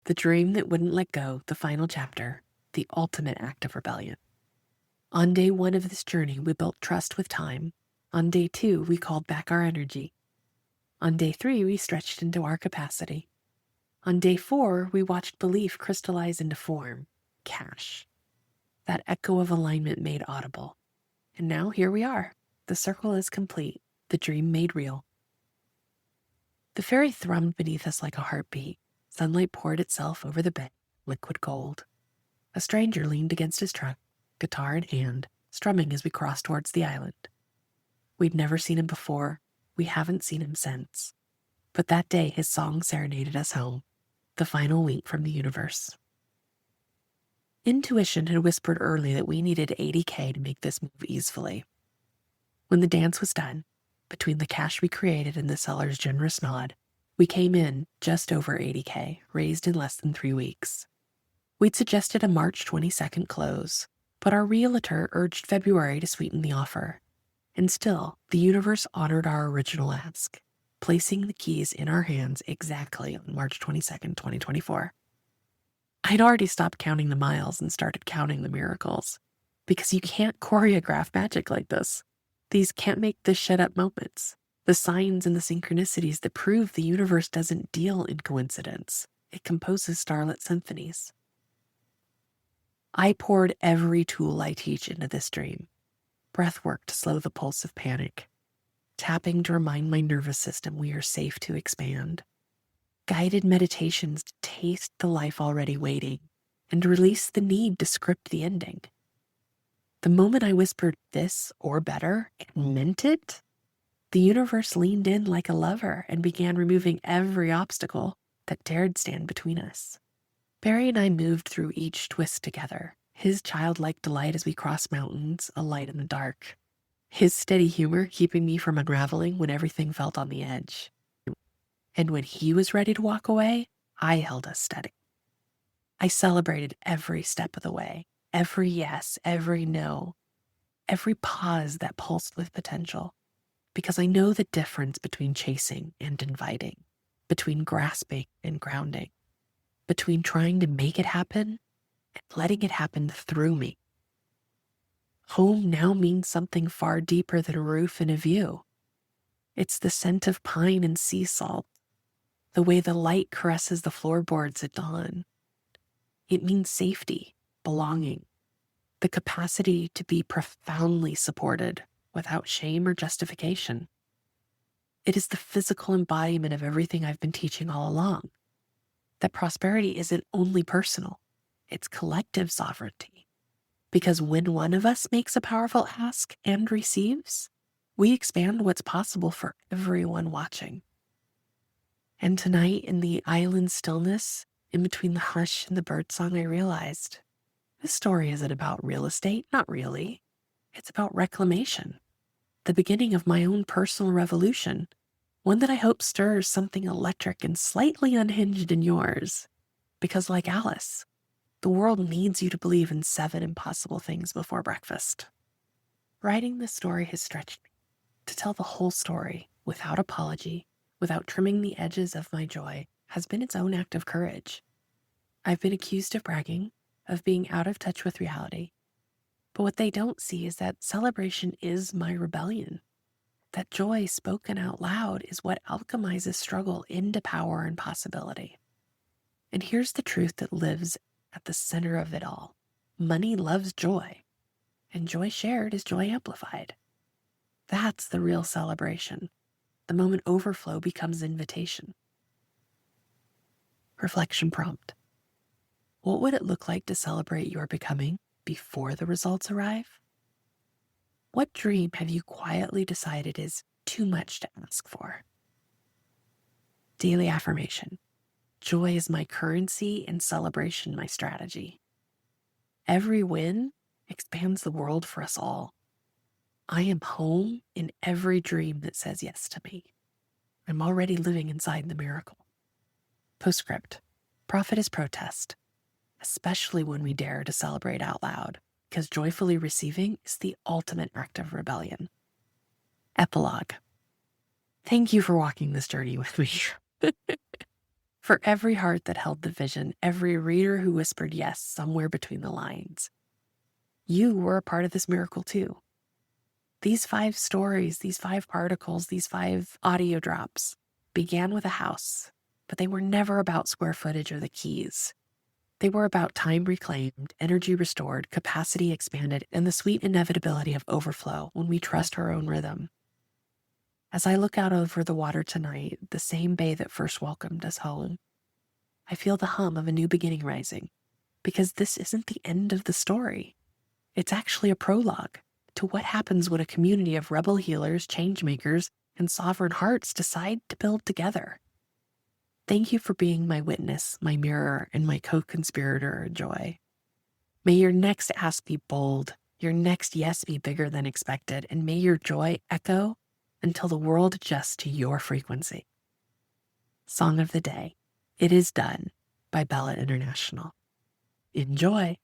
The dream that wouldn't let go, the final chapter, the ultimate act of rebellion. On day 1 of this journey, we built trust with time. On day 2, we called back our energy. On day 3, we stretched into our capacity. On day 4, we watched belief crystallize into form, cash. That echo of alignment made audible. And now here we are. The circle is complete, the dream made real. The ferry thrummed beneath us like a heartbeat. Sunlight poured itself over the bed, liquid gold. A stranger leaned against his truck, guitar in hand, strumming as we crossed towards the island. We'd never seen him before. We haven't seen him since. But that day, his song serenaded us home, the final wink from the universe. Intuition had whispered early that we needed 80K to make this move easily. When the dance was done, between the cash we created and the seller's generous nod, we came in just over 80K, raised in less than 3 weeks. We'd suggested a March 22nd close, but our realtor urged February to sweeten the offer. And still, the universe honored our original ask, placing the keys in our hands exactly on March 22nd, 2024. I'd already stopped counting the miles and started counting the miracles, because you can't choreograph magic like this. These can't make this shut up moments. The signs and the synchronicities that prove the universe doesn't deal in coincidence. It composes starlit symphonies. I poured every tool I teach into this dream. Breath work to slow the pulse of panic. Tapping to remind my nervous system we are safe to expand. Guided meditations to taste the life already waiting and release the need to script the ending. The moment I whispered this or better and meant it, the universe leaned in like a lover and began removing every obstacle that dared stand between us. Barry and I moved through each twist together, his childlike delight as we crossed mountains, a light in the dark. His steady humor keeping me from unraveling when everything felt on the edge. And when he was ready to walk away, I held us steady. I celebrated every step of the way, every yes, every no, every pause that pulsed with potential, because I know the difference between chasing and inviting, between grasping and grounding, between trying to make it happen and letting it happen through me. Home now means something far deeper than a roof and a view. It's the scent of pine and sea salt, the way the light caresses the floorboards at dawn. It means safety, belonging, the capacity to be profoundly supported without shame or justification. It is the physical embodiment of everything I've been teaching all along, that prosperity isn't only personal, it's collective sovereignty. Because when one of us makes a powerful ask and receives, we expand what's possible for everyone watching. And tonight, in the island stillness, in between the hush and the birdsong, I realized this story isn't about real estate, not really. It's about reclamation, the beginning of my own personal revolution, one that I hope stirs something electric and slightly unhinged in yours. Because like Alice, the world needs you to believe in 7 impossible things before breakfast. Writing this story has stretched me to tell the whole story without apology, without trimming the edges of my joy, has been its own act of courage. I've been accused of bragging, of being out of touch with reality. But what they don't see is that celebration is my rebellion. That joy spoken out loud is what alchemizes struggle into power and possibility. And here's the truth that lives at the center of it all. Money loves joy, and joy shared is joy amplified. That's the real celebration. The moment overflow becomes invitation. Reflection prompt. What would it look like to celebrate your becoming before the results arrive? What dream have you quietly decided is too much to ask for? Daily affirmation. Joy is my currency and celebration my strategy. Every win expands the world for us all. I am home in every dream that says yes to me. I'm already living inside the miracle. Postscript. Profit is protest, especially when we dare to celebrate out loud, because joyfully receiving is the ultimate act of rebellion. Epilogue. Thank you for walking this journey with me. For every heart that held the vision, every reader who whispered yes somewhere between the lines, you were a part of this miracle too. These 5 stories, these 5 articles, these 5 audio drops began with a house, but they were never about square footage or the keys. They were about time reclaimed, energy restored, capacity expanded, and the sweet inevitability of overflow when we trust our own rhythm. As I look out over the water tonight, the same bay that first welcomed us home, I feel the hum of a new beginning rising, because this isn't the end of the story. It's actually a prologue to what happens when a community of rebel healers, change makers, and sovereign hearts decide to build together. Thank you for being my witness, my mirror, and my co-conspirator in joy. May your next ask be bold, your next yes be bigger than expected, and may your joy echo until the world adjusts to your frequency. Song of the Day, It Is Done by Bella International. Enjoy.